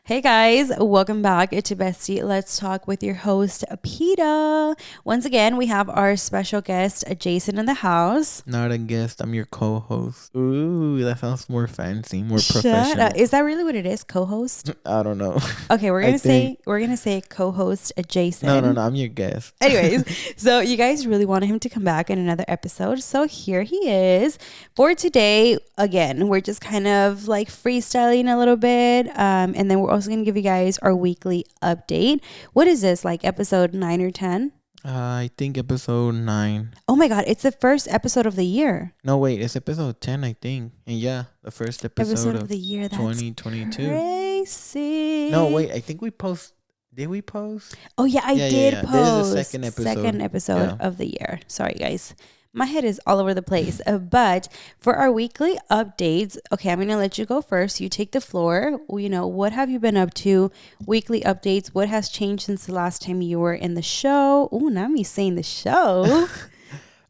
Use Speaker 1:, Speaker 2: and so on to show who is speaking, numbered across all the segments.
Speaker 1: Hey guys, welcome back to Bestie. Let's talk with your host, Pita. Once again, we have our special guest, Jason, in the house.
Speaker 2: Not a guest, I'm your co-host. Ooh, that sounds more fancy, more
Speaker 1: Shut up.
Speaker 2: professional.
Speaker 1: Is that really what it is? Co-host?
Speaker 2: I don't know.
Speaker 1: Okay,
Speaker 2: I think
Speaker 1: we're gonna say co-host
Speaker 2: no,
Speaker 1: Jason.
Speaker 2: I'm your guest.
Speaker 1: Anyways, so you guys really wanted him to come back in another episode. So here he is. For today, again, we're just kind of like freestyling a little bit. And then we're also going to give you guys our weekly update. What is this, like episode 9 or 10?
Speaker 2: I think episode 9.
Speaker 1: Oh my God, it's the first episode of the year.
Speaker 2: No, wait, it's episode 10, I think. And yeah, the first episode
Speaker 1: Of
Speaker 2: of
Speaker 1: the year. That's
Speaker 2: 2022.
Speaker 1: crazy.
Speaker 2: No, wait, I think we post. Did we post?
Speaker 1: Oh yeah, I did
Speaker 2: Yeah.
Speaker 1: post.
Speaker 2: This is the
Speaker 1: Second episode
Speaker 2: Yeah.
Speaker 1: of the year. Sorry guys. My head is all over the place. But for our weekly updates, okay, I'm going to let you go first. You take the floor. What have you been up to? Weekly updates. What has changed since the last time you were in the show? Oh, not me saying the show.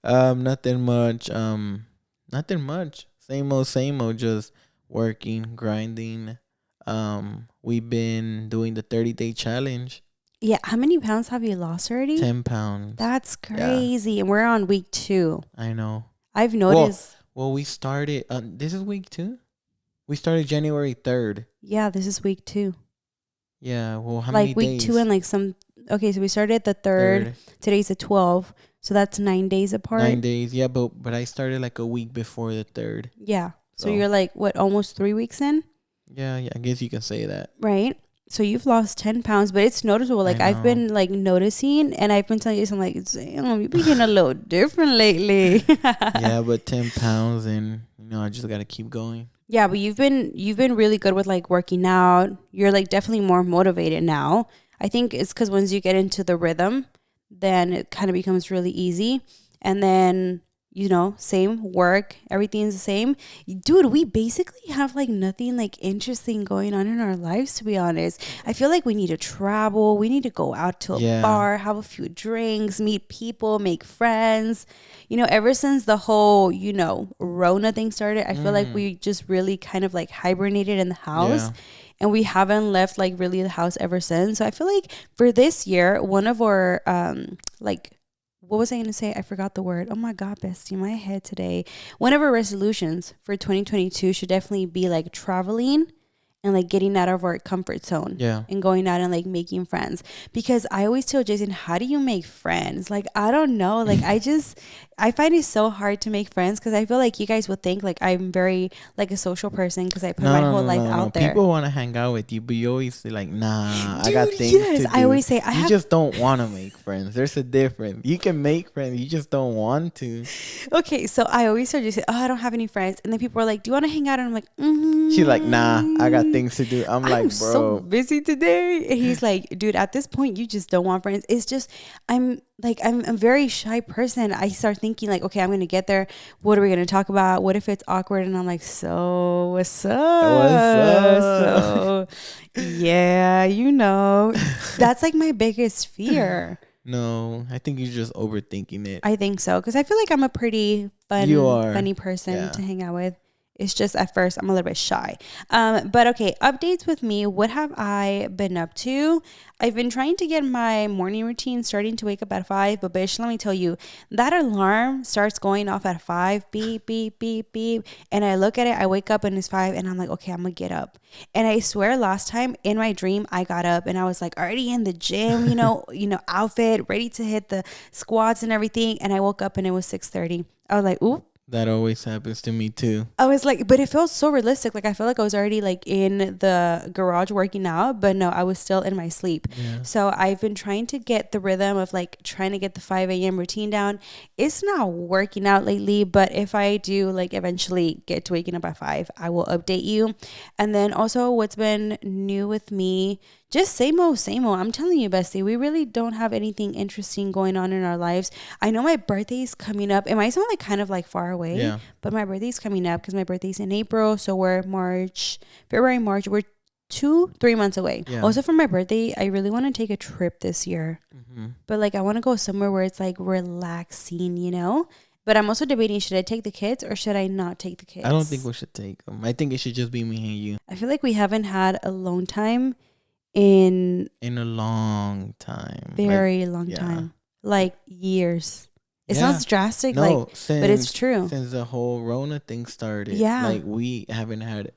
Speaker 2: Nothing much. Nothing much. Same old, just working, grinding. We've been doing the 30-day challenge.
Speaker 1: Yeah. How many pounds have you lost already?
Speaker 2: 10 pounds.
Speaker 1: That's crazy. And we're on week 2.
Speaker 2: I know.
Speaker 1: I've noticed.
Speaker 2: Well, we started. This is week 2. We started January 3rd.
Speaker 1: Yeah, this is week 2.
Speaker 2: Yeah. Well, how many
Speaker 1: Like week
Speaker 2: days?
Speaker 1: 2 and like some. Okay, so we started the 3rd. Today's the 12th. So that's 9 days apart.
Speaker 2: 9 days. Yeah, but I started like a week before the 3rd.
Speaker 1: Yeah. So you're like, what, almost 3 weeks in?
Speaker 2: Yeah, I guess you can say that.
Speaker 1: Right. So you've lost 10 pounds, but it's noticeable. Like I've been like noticing, and I've been telling you something like, damn, you've been getting a little different lately.
Speaker 2: Yeah, but 10 pounds, and I just gotta keep going.
Speaker 1: Yeah, but you've been really good with like working out. You're like definitely more motivated now. I think it's because once you get into the rhythm, then it kind of becomes really easy. And then same work, everything's the same. Dude, we basically have like nothing like interesting going on in our lives, to be honest. I feel like we need to travel. We need to go out to a bar, have a few drinks, meet people, make friends. Ever since the whole, Rona thing started, I feel like we just really kind of like hibernated in the house. Yeah. And we haven't left like really the house ever since. So I feel like for this year, one of our what was I going to say? I forgot the word. Oh my God, Bestie, my head today. One of our resolutions for 2022 should definitely be like traveling and like getting out of our comfort zone.
Speaker 2: Yeah.
Speaker 1: And going out and like making friends. Because I always tell Jason, how do you make friends? Like, I don't know. Like, I find it so hard to make friends because I feel like you guys would think like I'm very like a social person because I put my whole life out there.
Speaker 2: People want to hang out with you, but you always say like, nah,
Speaker 1: Dude,
Speaker 2: I got things to do.
Speaker 1: I always say
Speaker 2: you just don't want to make friends. There's a difference. You can make friends, you just don't want to.
Speaker 1: Okay, so I always start to say, oh, I don't have any friends. And then people are like, do you want to hang out? And I'm like,
Speaker 2: She's like, nah, I got things to do. I'm like, bro,
Speaker 1: so busy today. And he's like, dude, at this point, you just don't want friends. It's just, I'm a very shy person. I start thinking like, okay, I'm going to get there. What are we going to talk about? What if it's awkward? And I'm like, so what's up? So yeah, that's like my biggest fear.
Speaker 2: No, I think you're just overthinking it.
Speaker 1: I think so. Because I feel like I'm a pretty funny person to hang out with. It's just at first I'm a little bit shy. But okay, updates with me. What have I been up to? I've been trying to get my morning routine, starting to wake up at 5. But bitch, let me tell you, that alarm starts going off at 5. Beep, beep, beep, beep. And I look at it, I wake up and it's 5. And I'm like, okay, I'm going to get up. And I swear last time in my dream, I got up and I was like already in the gym, outfit, ready to hit the squats and everything. And I woke up and it was 6:30. I was like, ooh.
Speaker 2: That always happens to me too.
Speaker 1: I was like, but it felt so realistic. Like I felt like I was already like in the garage working out, but no, I was still in my sleep. Yeah. So I've been trying to get the rhythm of like trying to get the 5 a.m. routine down. It's not working out lately, but if I do like eventually get to waking up at 5, I will update you. And then also what's been new with me, just same old. I'm telling you, Bestie, we really don't have anything interesting going on in our lives. I know my birthday's coming up. It might sound like kind of like far away, but my birthday's coming up because my birthday's in April. So we're February, March. We're 2-3 months away. Yeah. Also for my birthday, I really want to take a trip this year. Mm-hmm. But like I want to go somewhere where it's like relaxing, But I'm also debating, should I take the kids or should I not take the kids?
Speaker 2: I don't think we should take them. I think it should just be me and you.
Speaker 1: I feel like we haven't had alone time in
Speaker 2: In a long time. Like,
Speaker 1: very long
Speaker 2: yeah.
Speaker 1: time, like years. It
Speaker 2: Yeah.
Speaker 1: sounds drastic, like,
Speaker 2: No,
Speaker 1: but it's true.
Speaker 2: since the whole Rona thing started,
Speaker 1: Yeah,
Speaker 2: like we haven't had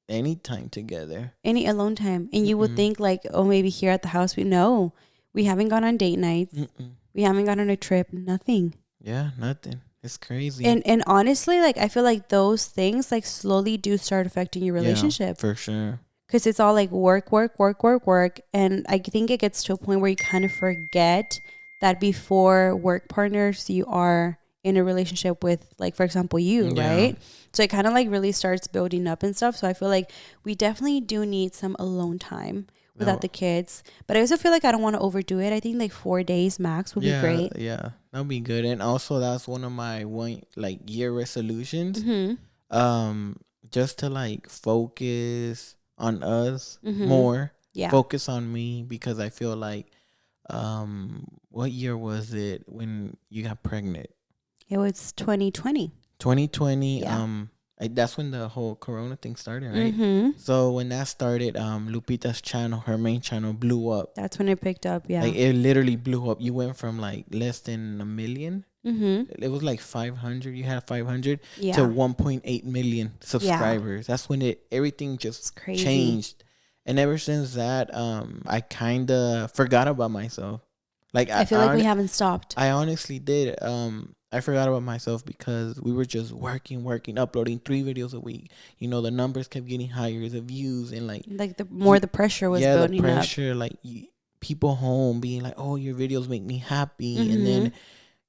Speaker 2: any time together.
Speaker 1: any alone time, and you would
Speaker 2: Mm-mm.
Speaker 1: think like, oh, maybe here at the house we haven't gone on date nights,
Speaker 2: Mm-mm.
Speaker 1: we haven't gone on a trip, nothing.
Speaker 2: Yeah, nothing. It's crazy.
Speaker 1: And honestly, like I feel like those things like slowly do start affecting your
Speaker 2: Yeah,
Speaker 1: relationship
Speaker 2: for sure.
Speaker 1: because it's all like work, work, work, work, work, and I think it gets to a point where you kind of forget that before work partners, you are in a relationship with, like, for example, you,
Speaker 2: Yeah.
Speaker 1: right? So it kind of like really starts building up and stuff. So I feel like we definitely do need some alone time without
Speaker 2: No.
Speaker 1: the kids. But I also feel like I don't want to overdo it. I think like 4 days max would be
Speaker 2: Yeah,
Speaker 1: great.
Speaker 2: yeah. That'll be good. And also that's one of my one like year resolutions.
Speaker 1: Mm-hmm.
Speaker 2: Um, just to like focus on us
Speaker 1: Mm-hmm.
Speaker 2: more.
Speaker 1: Yeah.
Speaker 2: Focus on me because I feel like what year was it when you got pregnant?
Speaker 1: It was 2020.
Speaker 2: 2020.
Speaker 1: Yeah.
Speaker 2: That's when the whole corona thing started, right?
Speaker 1: Mm-hmm.
Speaker 2: So when that started, Lupita's channel, her main channel, blew up.
Speaker 1: That's when it picked up. Yeah.
Speaker 2: Like it literally blew up. You went from like less than a million.
Speaker 1: Mm-hmm.
Speaker 2: It was like 500. You had 500 to
Speaker 1: Yeah.
Speaker 2: 1.8 million
Speaker 1: Yeah.
Speaker 2: subscribers. That's when everything
Speaker 1: It's
Speaker 2: just
Speaker 1: crazy.
Speaker 2: changed. And ever since that, I kind of forgot about myself. Like
Speaker 1: I feel like we haven't stopped.
Speaker 2: I honestly did. I forgot about myself because we were just working, uploading 3 videos a week. You know, the numbers kept getting higher, the views, and like,
Speaker 1: Like the more
Speaker 2: you,
Speaker 1: the pressure was
Speaker 2: yeah, the
Speaker 1: building up.
Speaker 2: pressure, like people home being like, "Oh, your videos make me happy," and
Speaker 1: Mm-hmm.
Speaker 2: then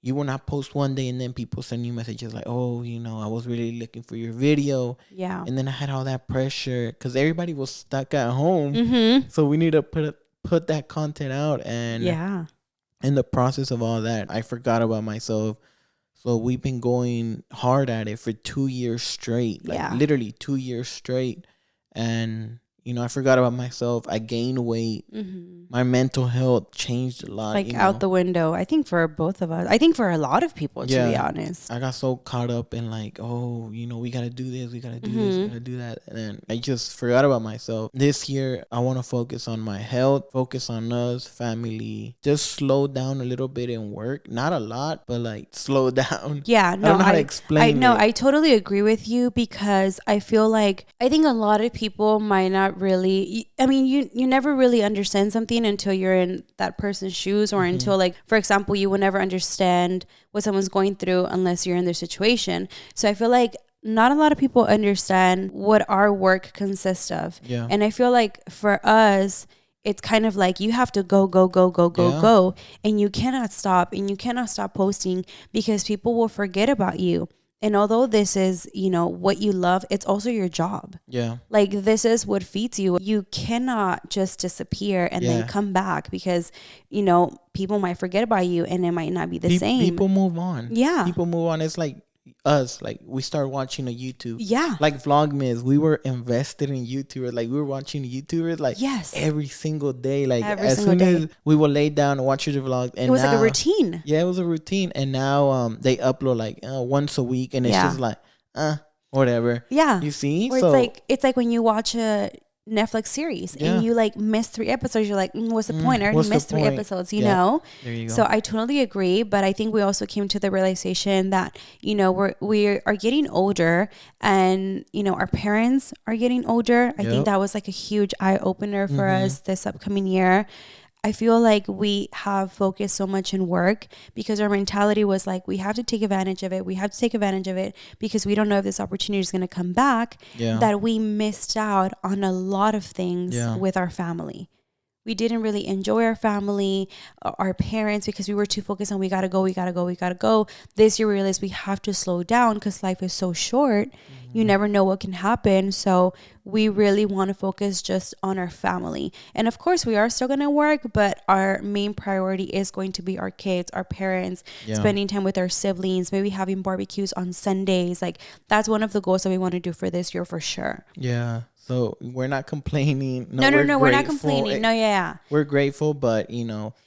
Speaker 2: you will not post one day, and then people send you messages like, "Oh, I was really looking for your video,"
Speaker 1: Yeah.
Speaker 2: and then I had all that pressure because everybody was stuck at home,
Speaker 1: Mm-hmm.
Speaker 2: so we need to put that content out, and
Speaker 1: Yeah.
Speaker 2: in the process of all that, I forgot about myself. So we've been going hard at it for 2 years straight, like
Speaker 1: Yeah.
Speaker 2: literally 2 years straight. And, I forgot about myself. I gained weight.
Speaker 1: Mm-hmm.
Speaker 2: My mental health changed a lot,
Speaker 1: Like out the window. I think for both of us. I think for a lot of people, to be
Speaker 2: Yeah.
Speaker 1: honest.
Speaker 2: I got so caught up in like, oh, we got to do this, we got to do this, we
Speaker 1: Mm-hmm.
Speaker 2: got to do that. And then I just forgot about myself. This year, I want to focus on my health, focus on us, family, just slow down a little bit in work. Not a lot, but like slow down.
Speaker 1: Yeah,
Speaker 2: I
Speaker 1: no,
Speaker 2: don't know how to
Speaker 1: I
Speaker 2: explain
Speaker 1: know,
Speaker 2: it.
Speaker 1: I totally agree with you because I feel like I think a lot of people might not really. I mean, you never really understand something until you're in that person's shoes, or
Speaker 2: Mm-hmm.
Speaker 1: until, like, for example, you will never understand what someone's going through unless you're in their situation. So I feel like not a lot of people understand what our work consists of,
Speaker 2: Yeah.
Speaker 1: and I feel like for us, it's kind of like you have to go, go, go, go, go,
Speaker 2: Yeah.
Speaker 1: go, and you cannot stop, and you cannot stop posting because people will forget about you. And although this is, what you love, it's also your job.
Speaker 2: Yeah.
Speaker 1: Like, this is what feeds you. You cannot just disappear and then
Speaker 2: Yeah.
Speaker 1: come back because, people might forget about you and it might not be the same.
Speaker 2: People move on.
Speaker 1: Yeah.
Speaker 2: People move on. It's like us. Like we start watching a YouTube.
Speaker 1: Yeah.
Speaker 2: Like Vlogmas, we were invested in YouTubers. Like we were watching YouTubers like
Speaker 1: Yes.
Speaker 2: every single day. Like
Speaker 1: Every
Speaker 2: as
Speaker 1: single
Speaker 2: soon
Speaker 1: day.
Speaker 2: as we would lay down and watch your vlog, and
Speaker 1: It was
Speaker 2: now,
Speaker 1: like a routine.
Speaker 2: Yeah, it was a routine. And now they upload like once a week, and it's
Speaker 1: Yeah.
Speaker 2: just like whatever.
Speaker 1: Yeah.
Speaker 2: You see?
Speaker 1: Or
Speaker 2: So
Speaker 1: it's like when you watch a Netflix series
Speaker 2: Yeah.
Speaker 1: and you like miss 3 episodes, you're like, what's the point? I already
Speaker 2: what's the
Speaker 1: missed three
Speaker 2: point?
Speaker 1: episodes,
Speaker 2: Yeah. There you go.
Speaker 1: So I totally agree, but I think we also came to the realization that, we are getting older, and, our parents are getting older. I think
Speaker 2: Yep.
Speaker 1: that was like a huge eye opener for
Speaker 2: Mhm.
Speaker 1: us this upcoming year. I feel like we have focused so much in work because our mentality was like, we have to take advantage of it. We have to take advantage of it because we don't know if this opportunity is going to come back.
Speaker 2: Yeah.
Speaker 1: That we missed out on a lot of things
Speaker 2: Yeah.
Speaker 1: with our family. We didn't really enjoy our family, our parents, because we were too focused on we got to go, we got to go, we got to go. This year we realized we have to slow down because life is so short. You never know what can happen. So we really want to focus just on our family. And of course, we are still going to work, but our main priority is going to be our kids, our parents,
Speaker 2: Yeah.
Speaker 1: spending time with our siblings, maybe having barbecues on Sundays. Like, that's one of the goals that we want to do for this year for sure.
Speaker 2: Yeah. So we're not complaining.
Speaker 1: No, we're not
Speaker 2: grateful.
Speaker 1: complaining. No, yeah.
Speaker 2: We're grateful, but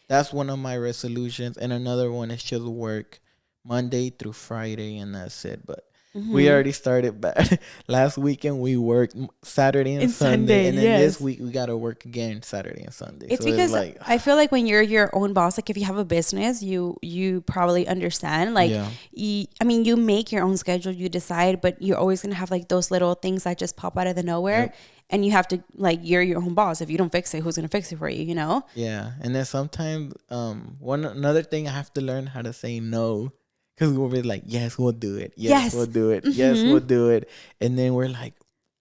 Speaker 2: that's one of my resolutions. And another one is just work Monday through Friday, and that's it. But We
Speaker 1: Mm-hmm.
Speaker 2: already started bad. Last weekend we worked Saturday and
Speaker 1: And
Speaker 2: Sunday,
Speaker 1: Sunday,
Speaker 2: and then this
Speaker 1: yes.
Speaker 2: week we gotta work again Saturday and Sunday.
Speaker 1: It's
Speaker 2: So it's
Speaker 1: because
Speaker 2: like,
Speaker 1: I feel like when you're your own boss, like if you have a business, you probably understand. Like,
Speaker 2: yeah,
Speaker 1: I mean, you make your own schedule, you decide, but you're always gonna have like those little things that just pop out of the nowhere,
Speaker 2: yep,
Speaker 1: and you have to like you're your own boss. If you don't fix it, who's gonna fix it for you? You know?
Speaker 2: yeah. And then sometimes, one another thing I have to learn how to say no, because we'll be like, yes, we'll do it. Yes, we'll
Speaker 1: Yes.
Speaker 2: do it. Yes, we'll
Speaker 1: Mm-hmm.
Speaker 2: do it. And then we're like,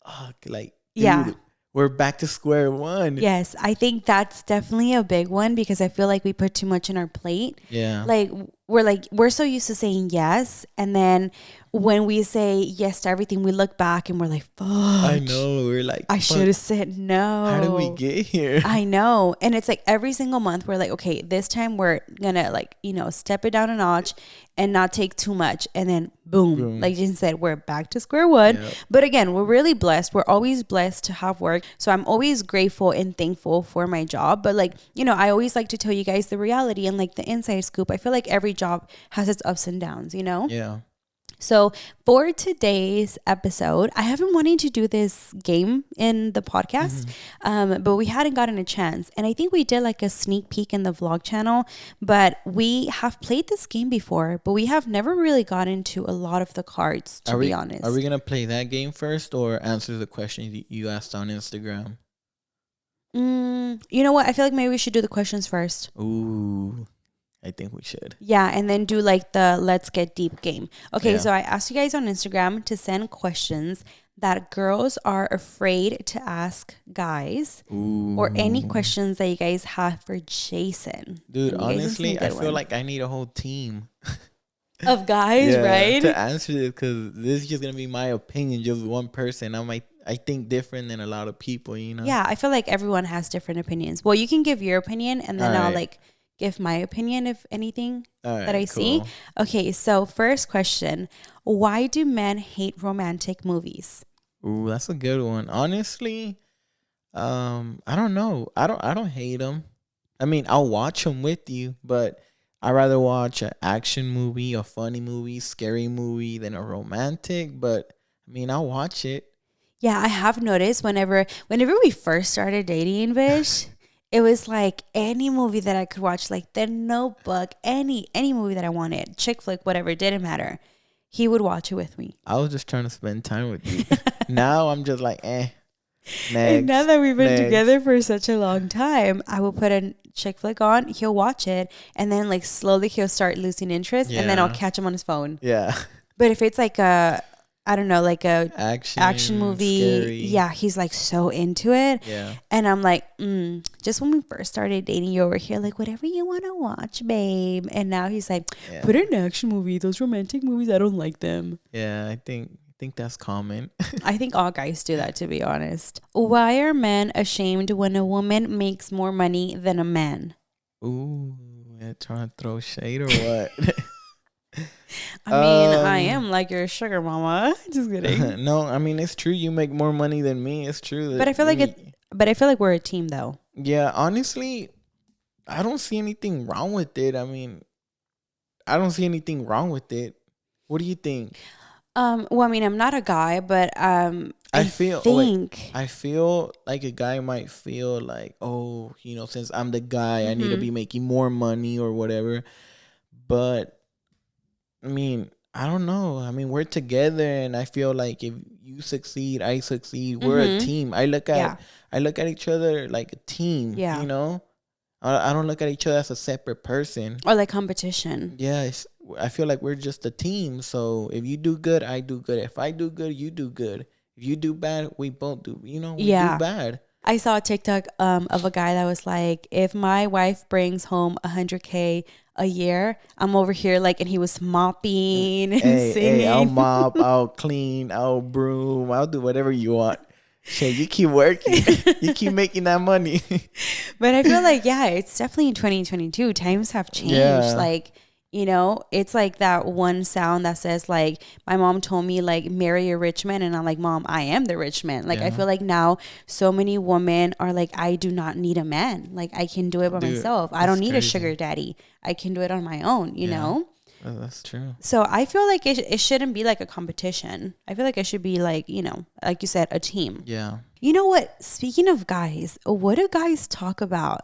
Speaker 2: oh, like,
Speaker 1: Yeah.
Speaker 2: dude, we're back to square one.
Speaker 1: Yes, I think that's definitely a big one because I feel like we put too much on our plate.
Speaker 2: Yeah,
Speaker 1: Like we're so used to saying yes, and then when we say yes to everything, we look back and we're like,
Speaker 2: I
Speaker 1: "Fudge,
Speaker 2: know. We're like,
Speaker 1: I should
Speaker 2: fuck.
Speaker 1: have said
Speaker 2: How did we
Speaker 1: no."
Speaker 2: get here?
Speaker 1: I know. And it's like every single month we're like, okay, this time we're gonna like, step it down a notch and not take too much. And then boom,
Speaker 2: Boom.
Speaker 1: like Jen said, we're back to square one.
Speaker 2: Yep.
Speaker 1: But again, we're really blessed. We're always blessed to have work. So I'm always grateful and thankful for my job. But like, I always like to tell you guys the reality and like the inside scoop. I feel like every job has its ups and downs.
Speaker 2: Yeah.
Speaker 1: So for today's episode, I have been wanting to do this game in the podcast, but we hadn't gotten a chance. And I think we did like a sneak peek in the vlog channel, but we have played this game before, but we have never really got into a lot of the cards, to be honest.
Speaker 2: Are we gonna play that game first or answer the question you asked on Instagram?
Speaker 1: You know what? I feel like maybe we should do the questions first.
Speaker 2: Ooh, I think we should.
Speaker 1: Yeah, and then do like the let's get deep game. Okay,
Speaker 2: Yeah.
Speaker 1: so I asked you guys on Instagram to send questions that girls are afraid to ask guys,
Speaker 2: Ooh.
Speaker 1: or any questions that you guys have for Jason.
Speaker 2: Dude,
Speaker 1: And you guys can
Speaker 2: honestly,
Speaker 1: send
Speaker 2: I
Speaker 1: good
Speaker 2: feel
Speaker 1: ones.
Speaker 2: like I need a whole team.
Speaker 1: Of guys,
Speaker 2: Yeah,
Speaker 1: right?
Speaker 2: to answer this, because this is just gonna be my opinion, just one person. I think different than a lot of people.
Speaker 1: Yeah, I feel like everyone has different opinions. Well, you can give your opinion, and then
Speaker 2: All
Speaker 1: I'll
Speaker 2: right.
Speaker 1: like give my opinion if anything
Speaker 2: All
Speaker 1: that I
Speaker 2: right,
Speaker 1: see.
Speaker 2: cool.
Speaker 1: Okay, so first question: why do men hate romantic movies?
Speaker 2: Ooh, that's a good one. Honestly, I don't know. I don't hate them. I mean, I'll watch them with you, but I rather watch an action movie, a funny movie, scary movie than a romantic. But I mean, I'll watch it.
Speaker 1: Yeah, I have noticed whenever we first started dating, Vish, it was like any movie that I could watch, like The Notebook, any movie that I wanted, chick flick, whatever, it didn't matter. He would watch it with me.
Speaker 2: I was just trying to spend time with you. Now I'm just like,
Speaker 1: And now
Speaker 2: next,
Speaker 1: that we've been
Speaker 2: next.
Speaker 1: together for such a long time, I will put a chick flick on, he'll watch it, and then like slowly he'll start losing interest, and then I'll
Speaker 2: Yeah.
Speaker 1: catch him on his phone.
Speaker 2: Yeah.
Speaker 1: But if it's like I don't know, like a action movie,
Speaker 2: scary.
Speaker 1: yeah, he's like so into it.
Speaker 2: Yeah.
Speaker 1: And I'm like, just when we first started dating, you over here, like, whatever you want to watch, babe. And now he's like,
Speaker 2: Yeah.
Speaker 1: put in an action movie. Those romantic movies, I don't like them.
Speaker 2: Yeah, I think that's common.
Speaker 1: I think all guys do that, to be honest. Why are men ashamed when a woman makes more money than a man?
Speaker 2: Ooh, yeah, trying to throw shade or what?
Speaker 1: I mean, I am like your sugar mama. Just kidding.
Speaker 2: No, I mean it's true. You make more money than me. It's true.
Speaker 1: But I feel like we're a team, though.
Speaker 2: Yeah, honestly, I don't see anything wrong with it. I mean, I don't see anything wrong with it. What do you think?
Speaker 1: Well, I mean, I'm not a guy, but
Speaker 2: I feel
Speaker 1: think
Speaker 2: I feel like a guy might feel like, oh, since I'm the guy, I need to be making more money or whatever. But I mean, I don't know. I mean, we're together, and I feel like if you succeed, I succeed. We're a team. I look at each other like a team.
Speaker 1: Yeah.
Speaker 2: I don't look at each other as a separate person.
Speaker 1: or like competition.
Speaker 2: Yeah, I feel like we're just a team. So if you do good, I do good. If I do good, you do good. If you do bad, we both do. We
Speaker 1: Yeah.
Speaker 2: do bad.
Speaker 1: I saw a TikTok of a guy that was like, if my wife brings home 100K a year, I'm over here like, and he was mopping and singing.
Speaker 2: Hey, I'll mop, I'll clean, I'll broom, I'll do whatever you want. Shit, you keep working. You keep making that money.
Speaker 1: But I feel like, yeah, it's definitely in 2022. Times have changed.
Speaker 2: Yeah.
Speaker 1: Like, it's like that one sound that says like, my mom told me like, marry a rich man. And I'm like, Mom, I am the rich man. Like, I
Speaker 2: Yeah.
Speaker 1: feel like now so many women are like, I do not need a man. Like, I can do it by
Speaker 2: Dude,
Speaker 1: myself. I
Speaker 2: that's
Speaker 1: don't need a
Speaker 2: crazy.
Speaker 1: sugar daddy. I can do it on my own, you
Speaker 2: Yeah.
Speaker 1: know?
Speaker 2: That's true.
Speaker 1: So I feel like it shouldn't be like a competition. I feel like it should be like, like you said, a team.
Speaker 2: Yeah.
Speaker 1: You know what? Speaking of guys, what do guys talk about?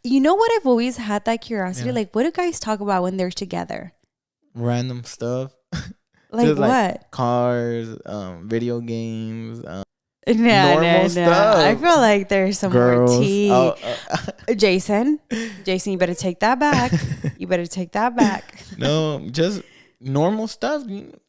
Speaker 1: You know what? I've always had that curiosity.
Speaker 2: Yeah.
Speaker 1: Like, what do guys talk about when they're together?
Speaker 2: Random stuff.
Speaker 1: Like
Speaker 2: Just
Speaker 1: what?
Speaker 2: cars, video games,
Speaker 1: No,
Speaker 2: normal
Speaker 1: no, no. I
Speaker 2: stuff.
Speaker 1: feel like there's some more
Speaker 2: Girls.
Speaker 1: tea. Jason, you better take that back. You better take that back.
Speaker 2: No, just normal stuff.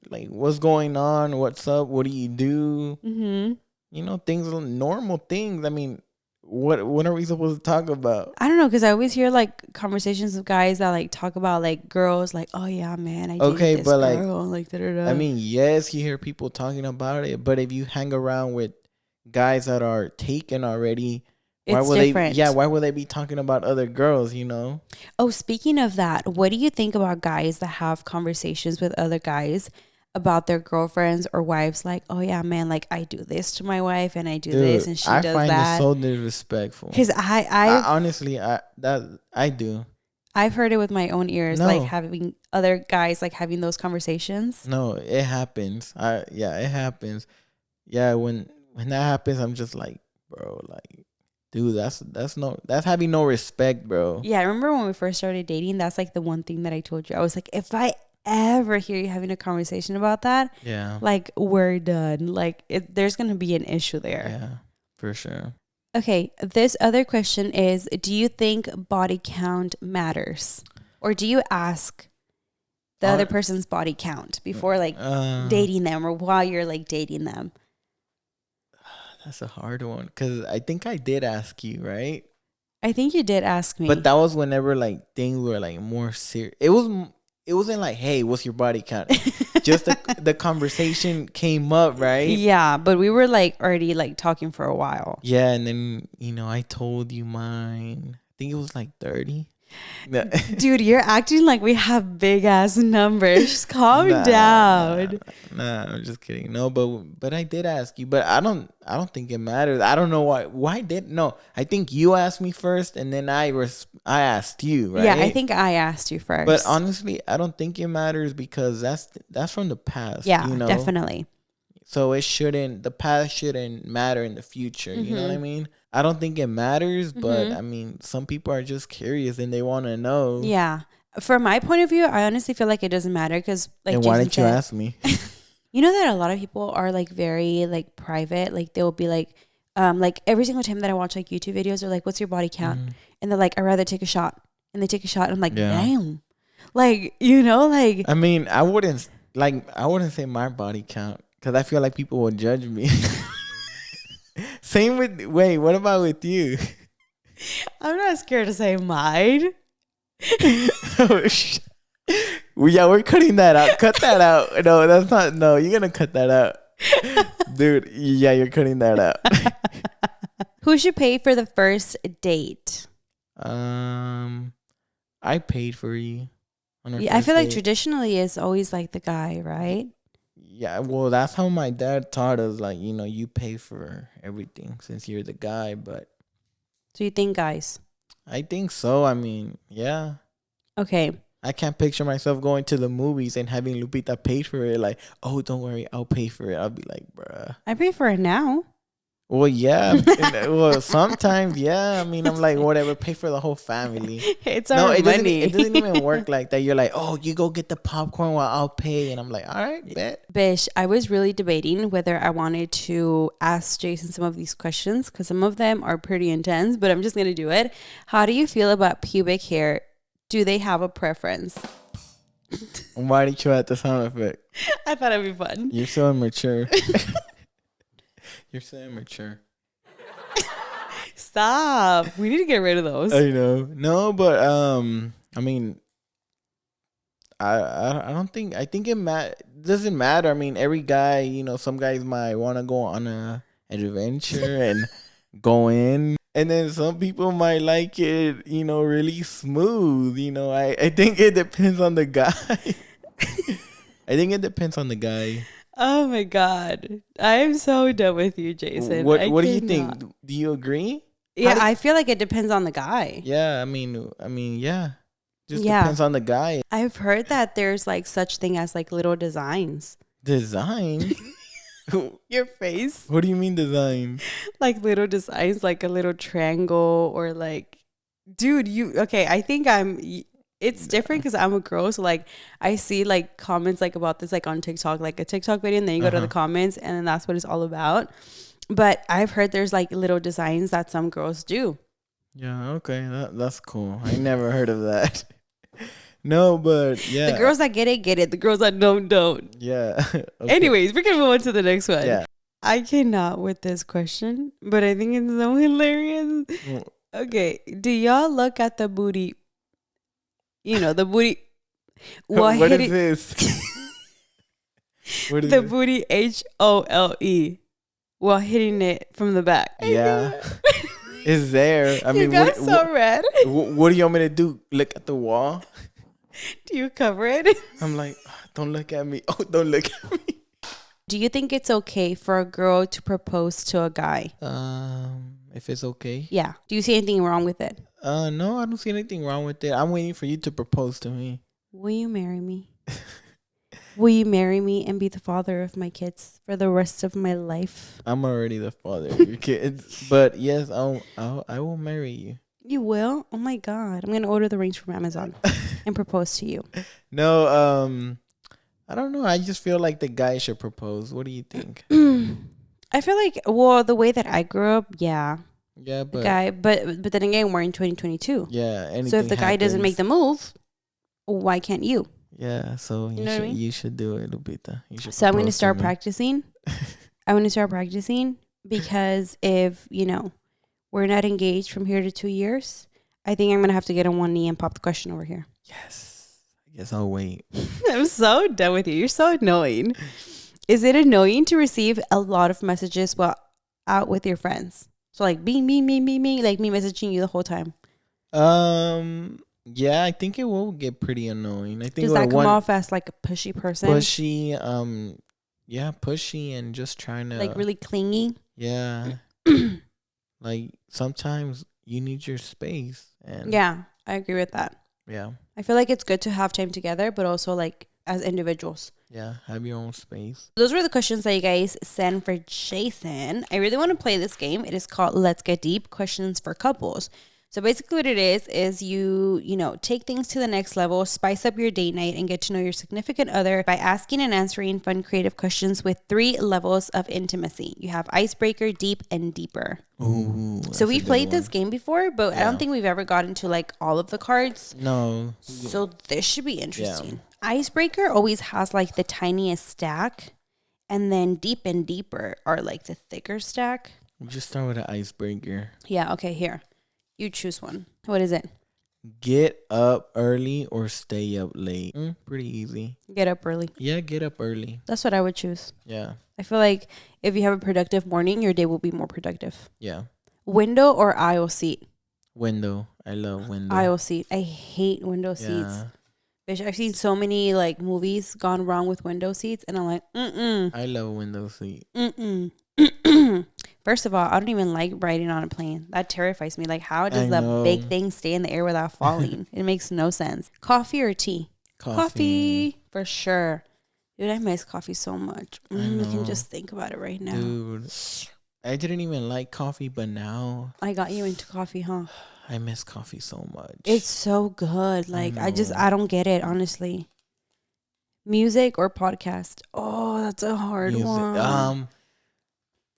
Speaker 2: Like, what's going on? What's up? What do you do?
Speaker 1: Mm-hmm.
Speaker 2: Things, normal things. I mean, what are we supposed to talk about?
Speaker 1: I don't know, because I always hear like conversations of guys that like talk about like girls, like, oh yeah, man, I dated this girl, like da da da.
Speaker 2: I mean, yes, you hear people talking about it, but if you hang around with guys that are taken already, why
Speaker 1: it's
Speaker 2: would
Speaker 1: different.
Speaker 2: why would they be talking about other girls,
Speaker 1: Oh, speaking of that, what do you think about guys that have conversations with other guys about their girlfriends or wives? Like, oh yeah, man, like I do this to my wife and I do this and she
Speaker 2: I
Speaker 1: does
Speaker 2: find
Speaker 1: that.
Speaker 2: it so disrespectful.
Speaker 1: Because
Speaker 2: I honestly, I do.
Speaker 1: I've heard it with my own ears,
Speaker 2: No.
Speaker 1: like having other guys like having those conversations.
Speaker 2: No, it happens. It happens. Yeah, when that happens, I'm just like, bro, like, dude, that's having no respect, bro.
Speaker 1: Yeah, I remember when we first started dating, that's like the one thing that I told you. I was like, if I ever hear you having a conversation about that,
Speaker 2: Yeah,
Speaker 1: like we're done. Like there's gonna be an issue there.
Speaker 2: Yeah, for sure.
Speaker 1: Okay, this other question is, do you think body count matters? Or do you ask the other person's body count before like dating them or while you're like dating them?
Speaker 2: That's a hard one because I think I did ask you, right?
Speaker 1: I think you did ask me.
Speaker 2: But that was whenever like things were like more serious. It wasn't like, hey, what's your body count? Just the conversation came up, right?
Speaker 1: Yeah, but we were like already like talking for a while.
Speaker 2: Yeah, and then I told you mine. I think it was like 30.
Speaker 1: Dude, you're acting like we have big ass numbers. Just calm down.
Speaker 2: Nah, I'm just kidding. No, but I did ask you, but I don't think it matters. I don't know why. No? I think you asked me first, and then I asked you, right?
Speaker 1: Yeah, I think I asked you first.
Speaker 2: But honestly, I don't think it matters because that's from the past.
Speaker 1: Yeah, definitely.
Speaker 2: So the past shouldn't matter in the future. You know what I mean? I don't think it matters, but I mean, some people are just curious and they want to know.
Speaker 1: Yeah. From my point of view, I honestly feel like it doesn't matter because like
Speaker 2: then why didn't you ask me?
Speaker 1: You know that a lot of people are like very like private. Like they'll be like every single time that I watch like YouTube videos, they're like, what's your body count? And they're like, I'd rather take a shot. And they take a shot. And I'm like, damn. Like, like.
Speaker 2: I mean, I wouldn't say my body count because I feel like people will judge me. Same what about with you?
Speaker 1: I'm not scared to say mine.
Speaker 2: We're cutting that out. Cut that out. No, that's not. No, you're gonna cut that out, dude. Yeah, you're cutting that out.
Speaker 1: Who should pay for the first date?
Speaker 2: I paid for you.
Speaker 1: Yeah, I feel like traditionally it's always like the guy, right?
Speaker 2: Yeah, well, that's how my dad taught us. Like, you pay for everything since you're the guy. But
Speaker 1: so you think guys?
Speaker 2: I think so. I mean, yeah.
Speaker 1: Okay.
Speaker 2: I can't picture myself going to the movies and having Lupita pay for it. Like, oh, don't worry, I'll pay for it. I'll be like, bruh.
Speaker 1: I pay for it now.
Speaker 2: Well, yeah. Well, sometimes, yeah. I mean, I'm like, whatever, pay for the whole family.
Speaker 1: It's our money.
Speaker 2: It doesn't even work like that. You're like, oh, you go get the popcorn while I'll pay. And I'm like, all right, bet.
Speaker 1: Bish, I was really debating whether I wanted to ask Jason some of these questions because some of them are pretty intense, but I'm just going to do it. How do you feel about pubic hair? Do they have a preference?
Speaker 2: Why did you add the sound effect?
Speaker 1: I thought it'd be fun.
Speaker 2: You're so immature. You're so immature.
Speaker 1: Stop. We need to get rid of those.
Speaker 2: I know. No, but I mean, I don't think. I think it doesn't matter. I mean, every guy, some guys might want to go on an adventure and go in, and then some people might like it, really smooth. I think it depends on the guy. I think it depends on the guy.
Speaker 1: Oh my God. I am so done with you, Jason.
Speaker 2: What do you think? Do you agree?
Speaker 1: Yeah, I feel like it depends on the guy.
Speaker 2: Yeah, I mean, yeah. Just
Speaker 1: Yeah.
Speaker 2: depends on the guy.
Speaker 1: I've heard that there's like such thing as like little designs.
Speaker 2: Design?
Speaker 1: Your face.
Speaker 2: What do you mean design?
Speaker 1: Like little designs, like a little triangle or like, dude, okay, I think it's different because I'm a girl. So like I see like comments like about this like on TikTok, like a TikTok video, and then you go to the comments and then that's what it's all about. But I've heard there's like little designs that some girls do.
Speaker 2: Yeah, okay. That's cool. I never heard of that. No, but yeah.
Speaker 1: The girls that get it. The girls that don't.
Speaker 2: Yeah. Okay.
Speaker 1: Anyways, we're going to move on to the next one.
Speaker 2: Yeah.
Speaker 1: I cannot with this question, but I think it's so hilarious. Okay. Do y'all look at the booty? You know, the booty.
Speaker 2: What is this? What is
Speaker 1: the
Speaker 2: this?
Speaker 1: booty HOLE while hitting it from the back.
Speaker 2: Yeah. It's there. I mean,
Speaker 1: got so red.
Speaker 2: What do you want me to do? Look at the wall?
Speaker 1: Do you cover it?
Speaker 2: I'm like, don't look at me. Oh, don't look at me.
Speaker 1: Do you think it's okay for a girl to propose to a guy?
Speaker 2: If it's okay.
Speaker 1: Yeah. Do you see anything wrong with it?
Speaker 2: No, I don't see anything wrong with it. I'm waiting for you to propose to me.
Speaker 1: Will you marry me? Will you marry me and be the father of my kids for the rest of my life?
Speaker 2: I'm already the father of your kids, but yes, I will marry you.
Speaker 1: You will? Oh my God! I'm gonna order the rings from Amazon and propose to you.
Speaker 2: No, I don't know. I just feel like the guy should propose. What do you think?
Speaker 1: I feel like, well, the way that I grew up, yeah.
Speaker 2: Yeah, but
Speaker 1: the guy, but then again, we're in 2022.
Speaker 2: Yeah,
Speaker 1: so if the guy doesn't make the move, why can't you?
Speaker 2: Yeah, so you should do it, Lupita. You should.
Speaker 1: So I'm going to start practicing. I'm going to start practicing because if, we're not engaged from here to 2 years, I think I'm going to have to get on one knee and pop the question over here.
Speaker 2: Yes. I guess I'll wait.
Speaker 1: I'm so done with you. You're so annoying. Is it annoying to receive a lot of messages while out with your friends? So like bing, bing, bing, bing, bing, like me messaging you the whole time.
Speaker 2: Yeah, I think it will get pretty annoying. I think
Speaker 1: does that come off as like a pushy person?
Speaker 2: Pushy, yeah, pushy and just trying to
Speaker 1: like really clingy.
Speaker 2: Yeah. Like sometimes you need your space and
Speaker 1: yeah, I agree with that.
Speaker 2: Yeah.
Speaker 1: I feel like it's good to have time together, but also like as individuals.
Speaker 2: Yeah, have your own space.
Speaker 1: Those were the questions that you guys sent for Jason. I really want to play this game. It is called Let's Get Deep, Questions for Couples. So basically what it is you take things to the next level, spice up your date night, and get to know your significant other by asking and answering fun, creative questions with 3 levels of intimacy. You have icebreaker, deep, and deeper.
Speaker 2: Ooh,
Speaker 1: so we've played this game before, but I don't think we've ever gotten to like all of the cards.
Speaker 2: No.
Speaker 1: So this should be interesting. Yeah. Icebreaker always has like the tiniest stack, and then deep and deeper are like the thicker stack.
Speaker 2: We just start with an icebreaker.
Speaker 1: Yeah, okay, here. You choose one. What is it?
Speaker 2: Get up early or stay up late. Pretty easy.
Speaker 1: Get up early.
Speaker 2: Yeah, get up early.
Speaker 1: That's what I would choose.
Speaker 2: Yeah.
Speaker 1: I feel like if you have a productive morning, your day will be more productive.
Speaker 2: Yeah.
Speaker 1: Window or aisle seat?
Speaker 2: Window. I love window.
Speaker 1: Aisle seat. I hate window seats. Bitch, I've seen so many like movies gone wrong with window seats, and I'm like,
Speaker 2: I love a window seat.
Speaker 1: First of all, I don't even like riding on a plane. That terrifies me. Like, how does the big thing stay in the air without falling? It makes no sense. Coffee or tea? Coffee. For sure. Dude, I miss coffee so much. I can just think about it right now.
Speaker 2: Dude, I didn't even like coffee, but now
Speaker 1: I got you into coffee, huh?
Speaker 2: I miss coffee so much.
Speaker 1: It's so good. Like, I don't get it, honestly. Music or podcast? Oh, that's a hard one.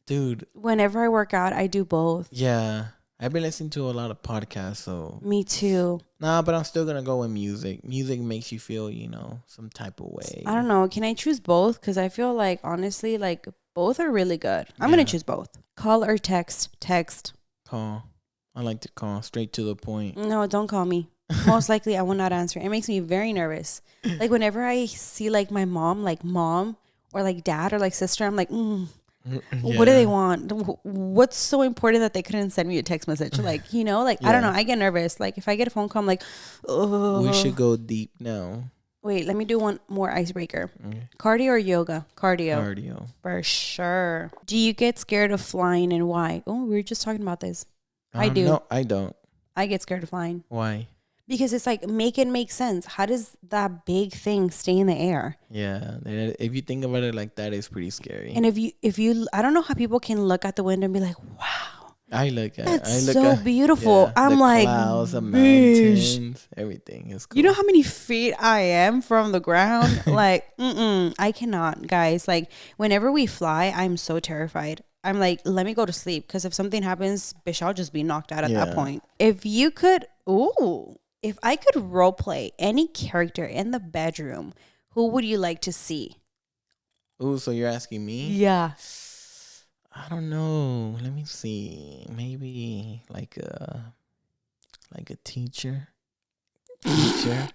Speaker 2: Dude.
Speaker 1: Whenever I work out, I do both.
Speaker 2: Yeah. I've been listening to a lot of podcasts, so.
Speaker 1: Me too.
Speaker 2: Nah, but I'm still going to go with music. Music makes you feel, some type of way.
Speaker 1: I don't know. Can I choose both? Because I feel like, honestly, like, both are really good. I'm going to choose both. Call or text? Text.
Speaker 2: Call. I like to call straight to the point.
Speaker 1: No, don't call me. Most likely, I will not answer. It makes me very nervous. Like, whenever I see, like, my mom, or, like, dad, or, like, sister, I'm like, What do they want? What's so important that they couldn't send me a text message? Like, I don't know. I get nervous. Like, if I get a phone call, I'm like, oh.
Speaker 2: We should go deep now.
Speaker 1: Wait, let me do one more icebreaker. Okay. Cardio or yoga? Cardio.
Speaker 2: Cardio.
Speaker 1: For sure. Do you get scared of flying and why? Oh, we were just talking about this. I do.
Speaker 2: No, I don't.
Speaker 1: I get scared of flying.
Speaker 2: Why?
Speaker 1: Because it's like, make it make sense. How does that big thing stay in the air?
Speaker 2: Yeah, if you think about it like that, it's pretty scary.
Speaker 1: And if you, I don't know how people can look out the window and be like, wow, that's
Speaker 2: I look
Speaker 1: so
Speaker 2: at
Speaker 1: beautiful.
Speaker 2: yeah,
Speaker 1: I'm
Speaker 2: the
Speaker 1: like,
Speaker 2: clouds, the
Speaker 1: bitch.
Speaker 2: mountains, everything is cool.
Speaker 1: You know how many feet I am from the ground? Like, I cannot, guys. Like, whenever we fly, I'm so terrified. I'm like, let me go to sleep because if something happens, bitch, I'll just be knocked out at that
Speaker 2: Yeah.
Speaker 1: point. If I could role play any character in the bedroom, who would you like to see?
Speaker 2: Ooh, so you're asking me?
Speaker 1: Yeah.
Speaker 2: I don't know. Let me see. Maybe like a teacher. Teacher.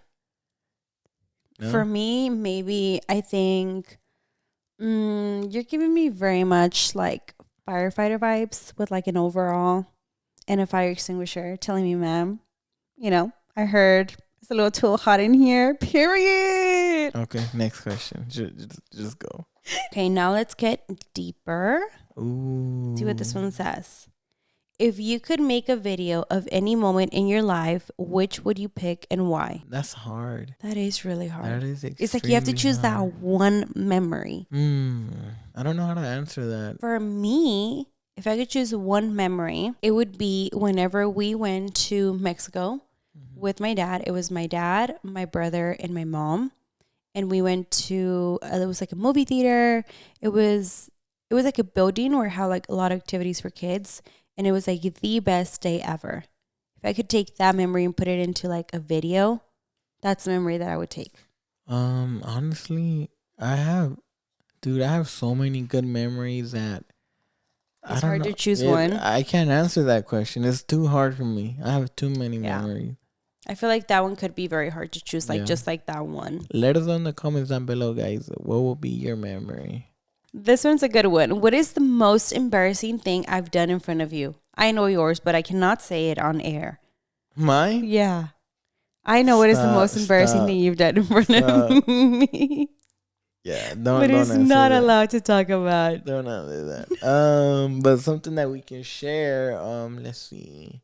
Speaker 1: For
Speaker 2: No.
Speaker 1: me, maybe I think you're giving me very much like firefighter vibes with like an overall and a fire extinguisher telling me, ma'am, I heard it's a little too hot in here, period.
Speaker 2: Okay. Next question. Just go.
Speaker 1: Okay, now let's get deeper.
Speaker 2: Ooh.
Speaker 1: See what this one says. If you could make a video of any moment in your life, which would you pick and why?
Speaker 2: That's hard.
Speaker 1: That is really hard.
Speaker 2: That is extremely
Speaker 1: It's like you have to choose that
Speaker 2: hard.
Speaker 1: one memory.
Speaker 2: I don't know how to answer that.
Speaker 1: For me, if I could choose one memory, it would be whenever we went to Mexico with my dad. It was my dad, my brother, and my mom. And we went to it was like a movie theater. It was like a building where had like a lot of activities for kids, and it was like the best day ever. If I could take that memory and put it into like a video, that's the memory that I would take.
Speaker 2: Honestly, I have so many good memories that I
Speaker 1: It's
Speaker 2: don't
Speaker 1: hard
Speaker 2: know.
Speaker 1: to choose one.
Speaker 2: I can't answer that question. It's too hard for me. I have too many
Speaker 1: Yeah.
Speaker 2: memories.
Speaker 1: I feel like that one could be very hard to choose, like
Speaker 2: Yeah.
Speaker 1: just like that one.
Speaker 2: Let us know in the comments down below, guys. What will be your memory?
Speaker 1: This one's a good one. What is the most embarrassing thing I've done in front of you? I know yours, but I cannot say it on air.
Speaker 2: Mine?
Speaker 1: Yeah. I know what is the most embarrassing thing you've done in front of me.
Speaker 2: Yeah,
Speaker 1: But
Speaker 2: don't
Speaker 1: it's
Speaker 2: answer
Speaker 1: not
Speaker 2: that.
Speaker 1: allowed to talk about.
Speaker 2: Don't answer that. But something that we can share. Let's see.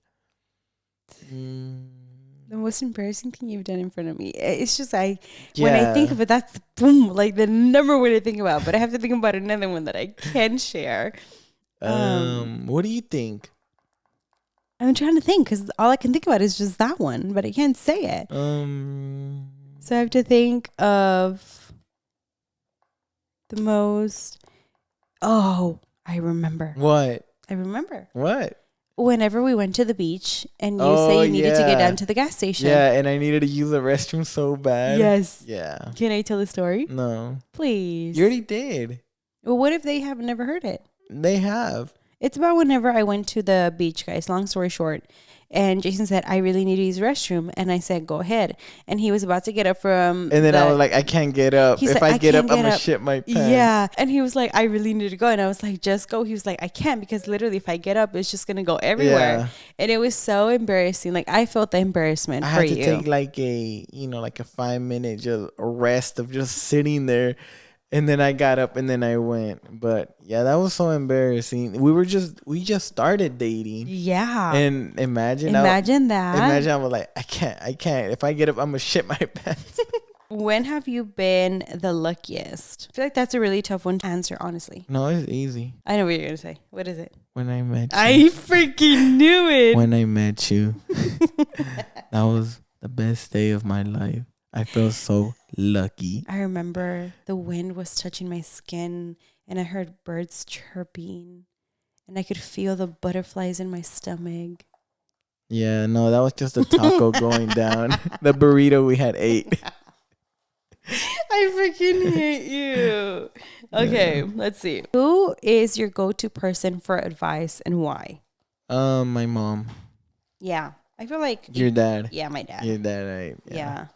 Speaker 1: The most embarrassing thing you've done in front of me. It's just when
Speaker 2: Yeah.
Speaker 1: I think of it, that's boom, like the number one I think about. But I have to think about another one that I can share.
Speaker 2: What do you think?
Speaker 1: I'm trying to think because all I can think about is just that one, but I can't say it. So I have to think of the most. Oh, I remember.
Speaker 2: What?
Speaker 1: I remember.
Speaker 2: What?
Speaker 1: Whenever we went to the beach and you say you needed to get down to the gas station.
Speaker 2: Yeah, and I needed to use the restroom so bad.
Speaker 1: Yes.
Speaker 2: Yeah.
Speaker 1: Can I tell the story?
Speaker 2: No.
Speaker 1: Please.
Speaker 2: You already did.
Speaker 1: Well, what if they have never heard it?
Speaker 2: They have.
Speaker 1: It's about whenever I went to the beach, guys. Long story short. And Jason said, I really need to use the restroom. And I said, go ahead. And he was about to get up from.
Speaker 2: And then I was like, I can't get up. If I get up, I'm going to shit my pants.
Speaker 1: Yeah. And he was like, I really need to go. And I was like, just go. He was like, I can't because literally if I get up, it's just going to go everywhere. Yeah. And it was so embarrassing. Like I felt the embarrassment for you.
Speaker 2: I had to take like a 5-minute just rest of just sitting there. And then I got up and then I went. But yeah, that was so embarrassing. We just started dating.
Speaker 1: Yeah.
Speaker 2: And imagine that. Imagine I was like, I can't. If I get up, I'm gonna shit my pants.
Speaker 1: When have you been the luckiest? I feel like that's a really tough one to answer, honestly.
Speaker 2: No, it's easy.
Speaker 1: I know what you're gonna say. What is it?
Speaker 2: When I met you.
Speaker 1: I freaking knew it.
Speaker 2: When I met you. That was the best day of my life. I feel so lucky.
Speaker 1: I remember the wind was touching my skin and I heard birds chirping and I could feel the butterflies in my stomach.
Speaker 2: Yeah, no, that was just a taco going down. The burrito we had ate.
Speaker 1: I freaking hate you. Okay, let's see. Who is your go-to person for advice and why?
Speaker 2: My mom.
Speaker 1: Yeah, I feel like
Speaker 2: your dad.
Speaker 1: Yeah, my dad.
Speaker 2: Your dad, right?
Speaker 1: Yeah.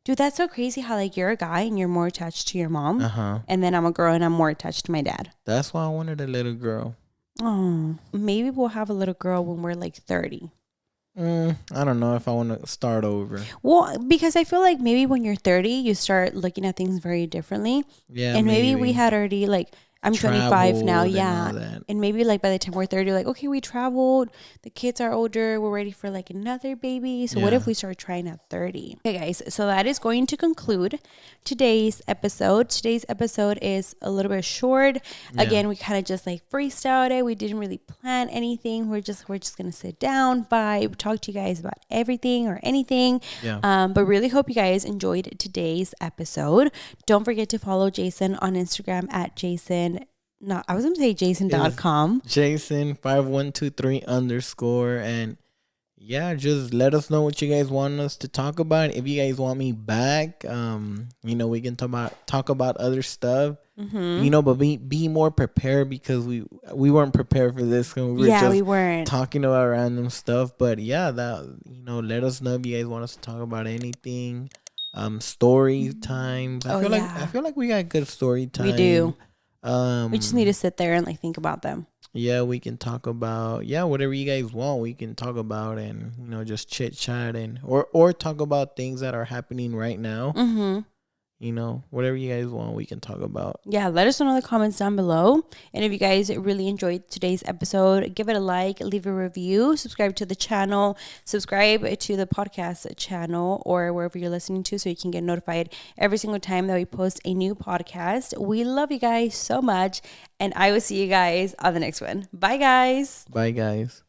Speaker 1: Dude, that's so crazy how like you're a guy and you're more attached to your mom. And then I'm a girl and I'm more attached to my dad.
Speaker 2: That's why I wanted a little girl.
Speaker 1: Oh, maybe we'll have a little girl when we're like 30.
Speaker 2: I don't know if I want to start over.
Speaker 1: Well, because I feel like maybe when you're 30, you start looking at things very differently.
Speaker 2: Yeah.
Speaker 1: And maybe we had already like, I'm 25 now,
Speaker 2: traveled and
Speaker 1: yeah.
Speaker 2: all that.
Speaker 1: And maybe like by the time we're 30, like, okay, we traveled, the kids are older, we're ready for like another baby. So what if
Speaker 2: Yeah.
Speaker 1: we start trying at 30? Okay, guys, so that is going to conclude today's episode. Today's episode is a little bit short.
Speaker 2: Yeah.
Speaker 1: Again, we kind of just like freestyled it. We didn't really plan anything. We're just gonna sit down, vibe, talk to you guys about everything or anything.
Speaker 2: Yeah.
Speaker 1: But really hope you guys enjoyed today's episode. Don't forget to follow Jason on Instagram at Jason. No, I was gonna say Jason.com.
Speaker 2: Jason 5123 _ and yeah, just let us know what you guys want us to talk about. If you guys want me back, we can talk about other stuff. But be more prepared, because we weren't prepared for this, and
Speaker 1: we weren't
Speaker 2: talking about random stuff. But yeah, that let us know if you guys want us to talk about anything. Story times. I feel like we got good story time.
Speaker 1: We do. We just need to sit there and like think about them.
Speaker 2: Yeah, we can talk about whatever you guys want. We can talk about, and just chit chat, and or talk about things that are happening right now. Whatever you guys want, we can talk about.
Speaker 1: Yeah, let us know in the comments down below. And if you guys really enjoyed today's episode, give it a like, leave a review, subscribe to the channel, subscribe to the podcast channel or wherever you're listening to, so you can get notified every single time that we post a new podcast. We love you guys so much, and I will see you guys on the next one. Bye, guys.
Speaker 2: Bye, guys.